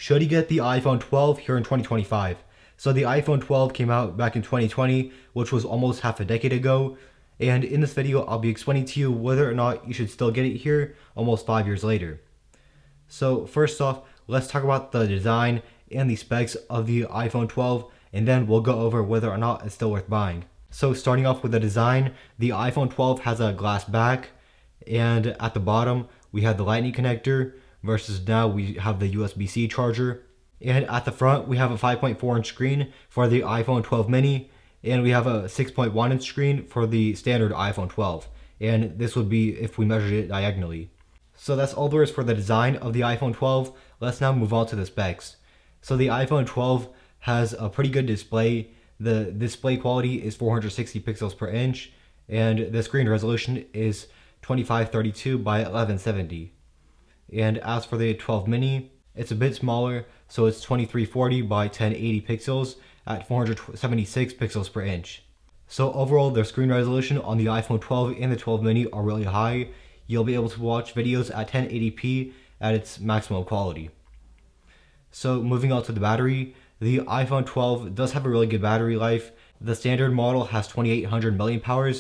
Should you get the iPhone 12 here in 2025? So the iPhone 12 came out back in 2020, which was almost half a decade ago. And in this video, I'll be explaining to you whether or not you should still get it here almost 5 years later. So first off, let's talk about the design and the specs of the iPhone 12, and then we'll go over whether or not it's still worth buying. So starting off with the design, the iPhone 12 has a glass back, and at the bottom, we have the lightning connector, versus now we have the USB-C charger. And at the front, we have a 5.4 inch screen for the iPhone 12 mini, and we have a 6.1 inch screen for the standard iPhone 12. And this would be if we measured it diagonally. So that's all there is for the design of the iPhone 12. Let's now move on to the specs. So the iPhone 12 has a pretty good display. The display quality is 460 pixels per inch, and the screen resolution is 2532 by 1170. And as for the 12 mini, it's a bit smaller, so it's 2340 by 1080 pixels at 476 pixels per inch. So overall, the screen resolution on the iPhone 12 and the 12 mini are really high. You'll be able to watch videos at 1080p at its maximum quality. So moving on to the battery, the iPhone 12 does have a really good battery life. The standard model has 2800 mAh,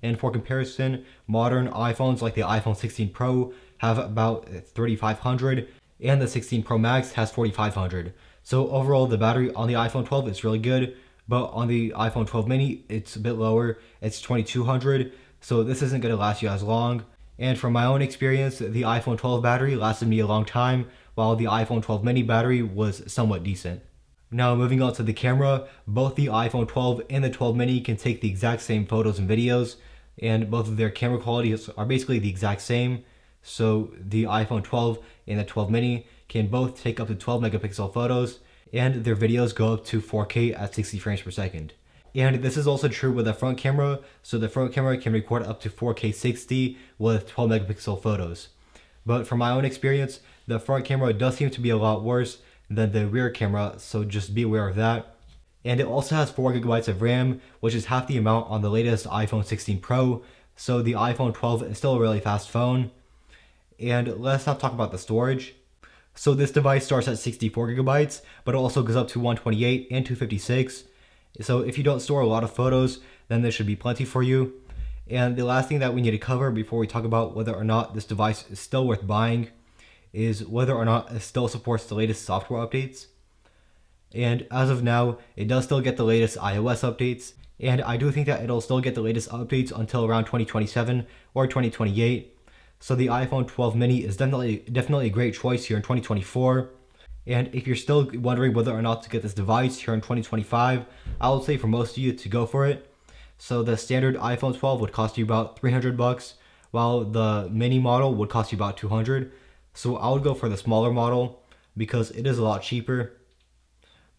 and for comparison, modern iPhones like the iPhone 16 Pro have about 3500, and the 16 Pro Max has 4500. So overall, the battery on the iPhone 12 is really good, but on the iPhone 12 mini, it's a bit lower. It's 2200, so this isn't going to last you as long. And from my own experience, the iPhone 12 battery lasted me a long time, while the iPhone 12 mini battery was somewhat decent. Now moving on to the camera, both the iPhone 12 and the 12 mini can take the exact same photos and videos, and both of their camera qualities are basically the exact same. So the iPhone 12 and the 12 mini can both take up to 12 megapixel photos, and their videos go up to 4K at 60 frames per second. And this is also true with the front camera, so the front camera can record up to 4K 60 with 12 megapixel photos. But from my own experience, the front camera does seem to be a lot worse than the rear camera, so just be aware of that. And it also has 4GB of RAM, which is half the amount on the latest iPhone 16 Pro, so the iPhone 12 is still a really fast phone. And let's not talk about the storage. So this device starts at 64GB, but it also goes up to 128 and 256. So if you don't store a lot of photos, then there should be plenty for you. And the last thing that we need to cover before we talk about whether or not this device is still worth buying is whether or not it still supports the latest software updates. And as of now, it does still get the latest iOS updates, and I do think that it'll still get the latest updates until around 2027 or 2028. So the iPhone 12 mini is definitely a great choice here in 2024. And if you're still wondering whether or not to get this device here in 2025, I would say for most of you to go for it. So the standard iPhone 12 would cost you about $300, while the mini model would cost you about $200. So I would go for the smaller model because it is a lot cheaper.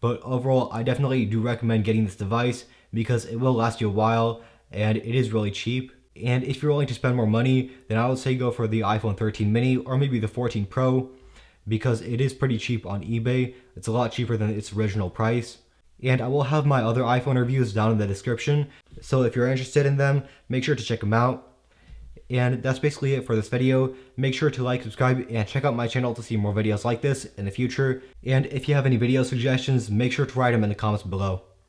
But overall, I definitely do recommend getting this device because it will last you a while and it is really cheap. And if you're willing to spend more money, then I would say go for the iPhone 13 mini or maybe the 14 Pro because it is pretty cheap on eBay. It's a lot cheaper than its original price. And I will have my other iPhone reviews down in the description, so if you're interested in them, make sure to check them out. And that's basically it for this video. Make sure to like, subscribe, and check out my channel to see more videos like this in the future. And if you have any video suggestions, make sure to write them in the comments below.